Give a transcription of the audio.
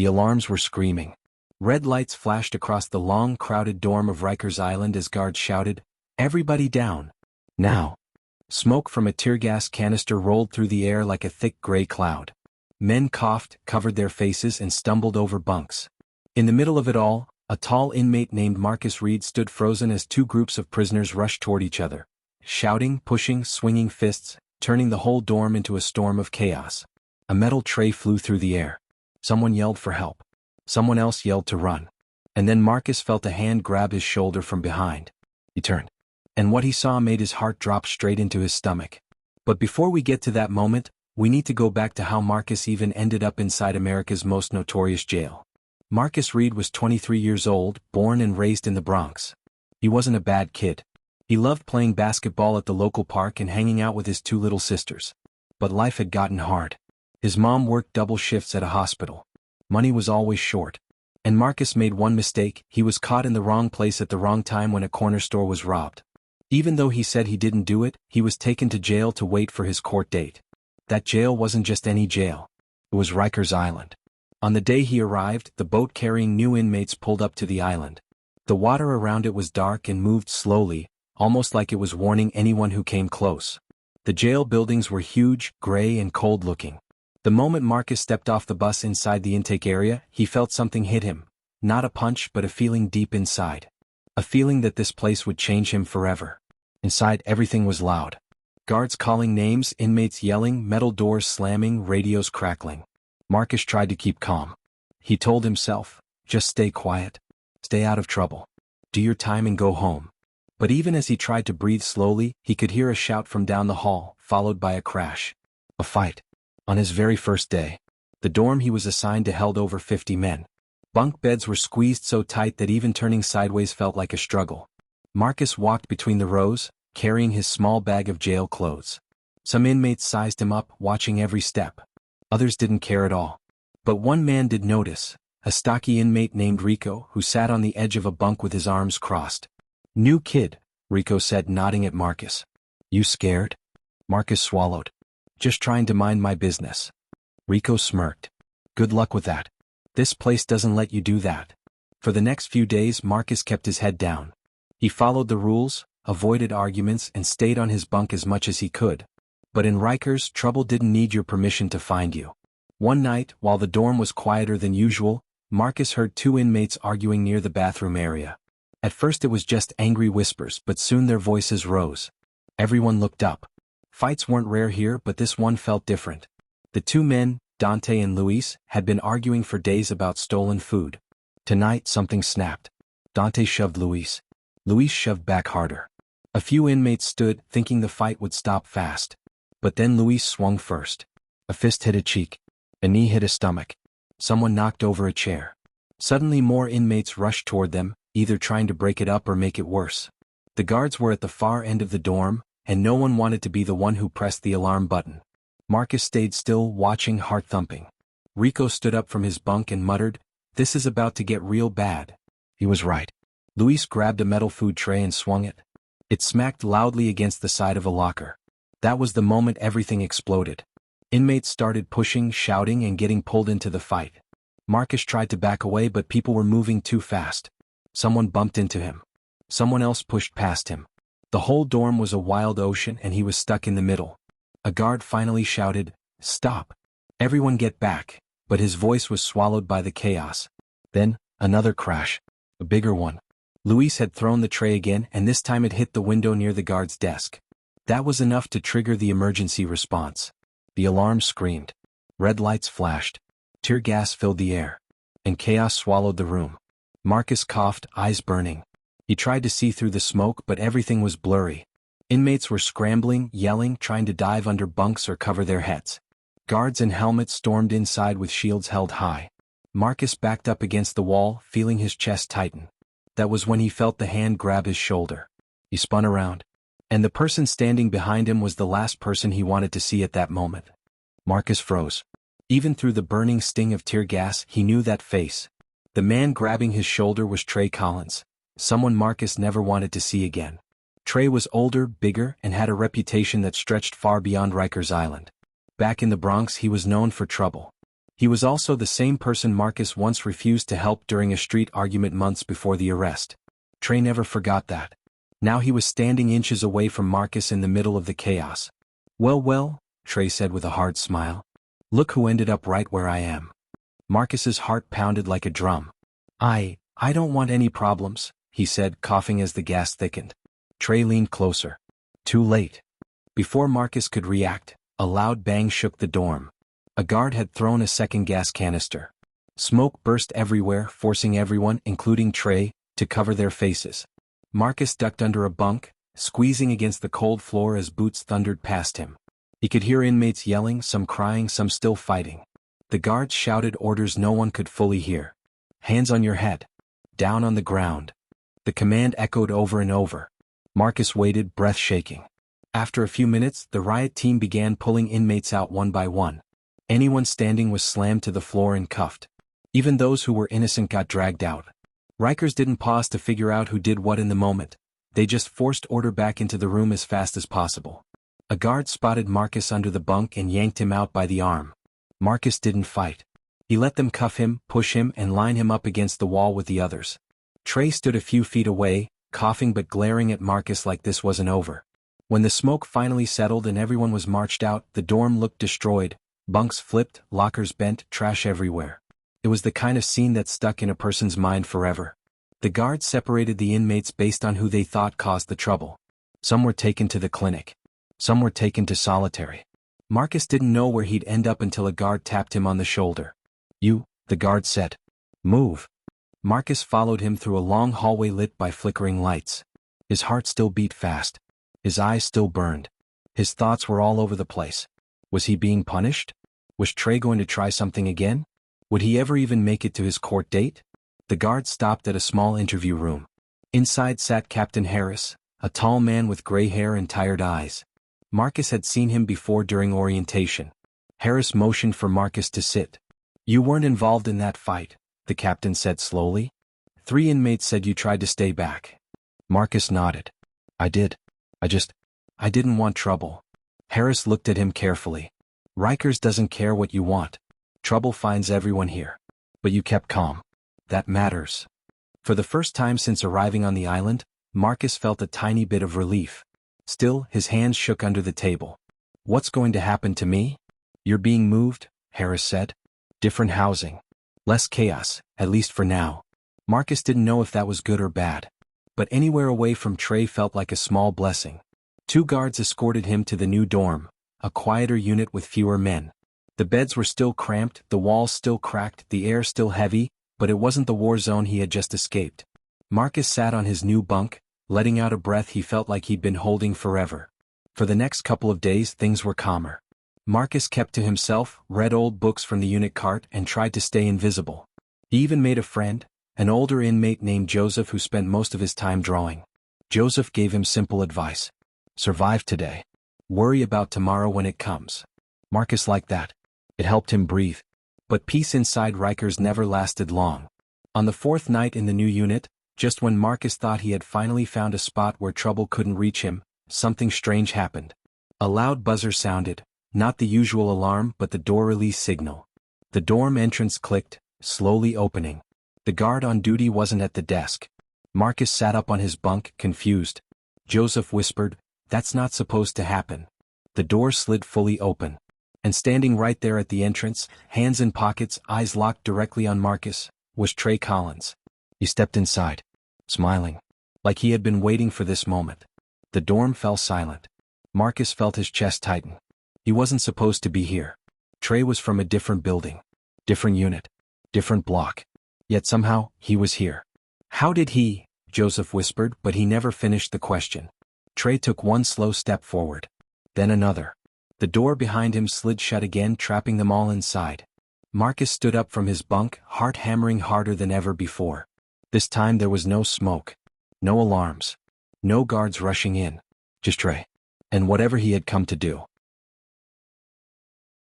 The alarms were screaming. Red lights flashed across the long, crowded dorm of Rikers Island as guards shouted, "Everybody down! Now!" Smoke from a tear gas canister rolled through the air like a thick gray cloud. Men coughed, covered their faces, and stumbled over bunks. In the middle of it all, a tall inmate named Marcus Reed stood frozen as two groups of prisoners rushed toward each other, shouting, pushing, swinging fists, turning the whole dorm into a storm of chaos. A metal tray flew through the air. Someone yelled for help. Someone else yelled to run. And then Marcus felt a hand grab his shoulder from behind. He turned. And what he saw made his heart drop straight into his stomach. But before we get to that moment, we need to go back to how Marcus even ended up inside America's most notorious jail. Marcus Reed was 23 years old, born and raised in the Bronx. He wasn't a bad kid. He loved playing basketball at the local park and hanging out with his two little sisters. But life had gotten hard. His mom worked double shifts at a hospital. Money was always short. And Marcus made one mistake: he was caught in the wrong place at the wrong time when a corner store was robbed. Even though he said he didn't do it, he was taken to jail to wait for his court date. That jail wasn't just any jail. It was Rikers Island. On the day he arrived, the boat carrying new inmates pulled up to the island. The water around it was dark and moved slowly, almost like it was warning anyone who came close. The jail buildings were huge, gray, and cold-looking. The moment Marcus stepped off the bus inside the intake area, he felt something hit him. Not a punch, but a feeling deep inside. A feeling that this place would change him forever. Inside, everything was loud. Guards calling names, inmates yelling, metal doors slamming, radios crackling. Marcus tried to keep calm. He told himself, just stay quiet. Stay out of trouble. Do your time and go home. But even as he tried to breathe slowly, he could hear a shout from down the hall, followed by a crash. A fight. On his very first day. The dorm he was assigned to held over 50 men. Bunk beds were squeezed so tight that even turning sideways felt like a struggle. Marcus walked between the rows, carrying his small bag of jail clothes. Some inmates sized him up, watching every step. Others didn't care at all. But one man did notice, a stocky inmate named Rico, who sat on the edge of a bunk with his arms crossed. "New kid," Rico said, nodding at Marcus. "You scared?" Marcus swallowed. "Just trying to mind my business." Rico smirked. "Good luck with that. This place doesn't let you do that." For the next few days, Marcus kept his head down. He followed the rules, avoided arguments, and stayed on his bunk as much as he could. But in Rikers, trouble didn't need your permission to find you. One night, while the dorm was quieter than usual, Marcus heard two inmates arguing near the bathroom area. At first it was just angry whispers, but soon their voices rose. Everyone looked up. Fights weren't rare here, but this one felt different. The two men, Dante and Luis, had been arguing for days about stolen food. Tonight something snapped. Dante shoved Luis. Luis shoved back harder. A few inmates stood, thinking the fight would stop fast. But then Luis swung first. A fist hit a cheek. A knee hit a stomach. Someone knocked over a chair. Suddenly more inmates rushed toward them, either trying to break it up or make it worse. The guards were at the far end of the dorm, and no one wanted to be the one who pressed the alarm button. Marcus stayed still, watching, heart thumping. Rico stood up from his bunk and muttered, "This is about to get real bad." He was right. Luis grabbed a metal food tray and swung it. It smacked loudly against the side of a locker. That was the moment everything exploded. Inmates started pushing, shouting, and getting pulled into the fight. Marcus tried to back away, but people were moving too fast. Someone bumped into him. Someone else pushed past him. The whole dorm was a wild ocean, and he was stuck in the middle. A guard finally shouted, "Stop. Everyone get back," but his voice was swallowed by the chaos. Then, another crash. A bigger one. Luis had thrown the tray again, and this time it hit the window near the guard's desk. That was enough to trigger the emergency response. The alarm screamed. Red lights flashed. Tear gas filled the air. And chaos swallowed the room. Marcus coughed, eyes burning. He tried to see through the smoke, but everything was blurry. Inmates were scrambling, yelling, trying to dive under bunks or cover their heads. Guards in helmets stormed inside with shields held high. Marcus backed up against the wall, feeling his chest tighten. That was when he felt the hand grab his shoulder. He spun around. And the person standing behind him was the last person he wanted to see at that moment. Marcus froze. Even through the burning sting of tear gas, he knew that face. The man grabbing his shoulder was Trey Collins, someone Marcus never wanted to see again. Trey was older, bigger, and had a reputation that stretched far beyond Rikers Island. Back in the Bronx, he was known for trouble. He was also the same person Marcus once refused to help during a street argument months before the arrest. Trey never forgot that. Now he was standing inches away from Marcus in the middle of the chaos. Well, Trey said with a hard smile. Look who ended up right where I am. Marcus's heart pounded like a drum. I don't want any problems, he said, coughing as the gas thickened. Trey leaned closer. Too late. Before Marcus could react, a loud bang shook the dorm. A guard had thrown a second gas canister. Smoke burst everywhere, forcing everyone, including Trey, to cover their faces. Marcus ducked under a bunk, squeezing against the cold floor as boots thundered past him. He could hear inmates yelling, some crying, some still fighting. The guards shouted orders no one could fully hear. Hands on your head. Down on the ground. The command echoed over and over. Marcus waited, breath shaking. After a few minutes, the riot team began pulling inmates out one by one. Anyone standing was slammed to the floor and cuffed. Even those who were innocent got dragged out. Rikers didn't pause to figure out who did what in the moment. They just forced order back into the room as fast as possible. A guard spotted Marcus under the bunk and yanked him out by the arm. Marcus didn't fight. He let them cuff him, push him, and line him up against the wall with the others. Trey stood a few feet away, coughing but glaring at Marcus like this wasn't over. When the smoke finally settled and everyone was marched out, the dorm looked destroyed. Bunks flipped, lockers bent, trash everywhere. It was the kind of scene that stuck in a person's mind forever. The guards separated the inmates based on who they thought caused the trouble. Some were taken to the clinic. Some were taken to solitary. Marcus didn't know where he'd end up until a guard tapped him on the shoulder. You, the guard said. Move. Marcus followed him through a long hallway lit by flickering lights. His heart still beat fast. His eyes still burned. His thoughts were all over the place. Was he being punished? Was Trey going to try something again? Would he ever even make it to his court date? The guard stopped at a small interview room. Inside sat Captain Harris, a tall man with gray hair and tired eyes. Marcus had seen him before during orientation. Harris motioned for Marcus to sit. You weren't involved in that fight, the captain said slowly. 3 inmates said you tried to stay back. Marcus nodded. I did. I didn't want trouble. Harris looked at him carefully. Rikers doesn't care what you want. Trouble finds everyone here. But you kept calm. That matters. For the first time since arriving on the island, Marcus felt a tiny bit of relief. Still, his hands shook under the table. What's going to happen to me? You're being moved, Harris said. Different housing. Less chaos, at least for now. Marcus didn't know if that was good or bad. But anywhere away from Trey felt like a small blessing. 2 guards escorted him to the new dorm, a quieter unit with fewer men. The beds were still cramped, the walls still cracked, the air still heavy, but it wasn't the war zone he had just escaped. Marcus sat on his new bunk, letting out a breath he felt like he'd been holding forever. For the next couple of days things were calmer. Marcus kept to himself, read old books from the unit cart, and tried to stay invisible. He even made a friend, an older inmate named Joseph who spent most of his time drawing. Joseph gave him simple advice. Survive today. Worry about tomorrow when it comes. Marcus liked that. It helped him breathe. But peace inside Rikers never lasted long. On the 4th night in the new unit, just when Marcus thought he had finally found a spot where trouble couldn't reach him, something strange happened. A loud buzzer sounded, not the usual alarm but the door release signal. The dorm entrance clicked, slowly opening. The guard on duty wasn't at the desk. Marcus sat up on his bunk, confused. Joseph whispered, "That's not supposed to happen." The door slid fully open. And standing right there at the entrance, hands in pockets, eyes locked directly on Marcus, was Trey Collins. He stepped inside, smiling, like he had been waiting for this moment. The dorm fell silent. Marcus felt his chest tighten. He wasn't supposed to be here. Trey was from a different building, different unit, different block. Yet somehow, he was here. How did he? Joseph whispered, but he never finished the question. Trey took one slow step forward. Then another. The door behind him slid shut again, trapping them all inside. Marcus stood up from his bunk, heart hammering harder than ever before. This time there was no smoke. No alarms. No guards rushing in. Just Trey. And whatever he had come to do.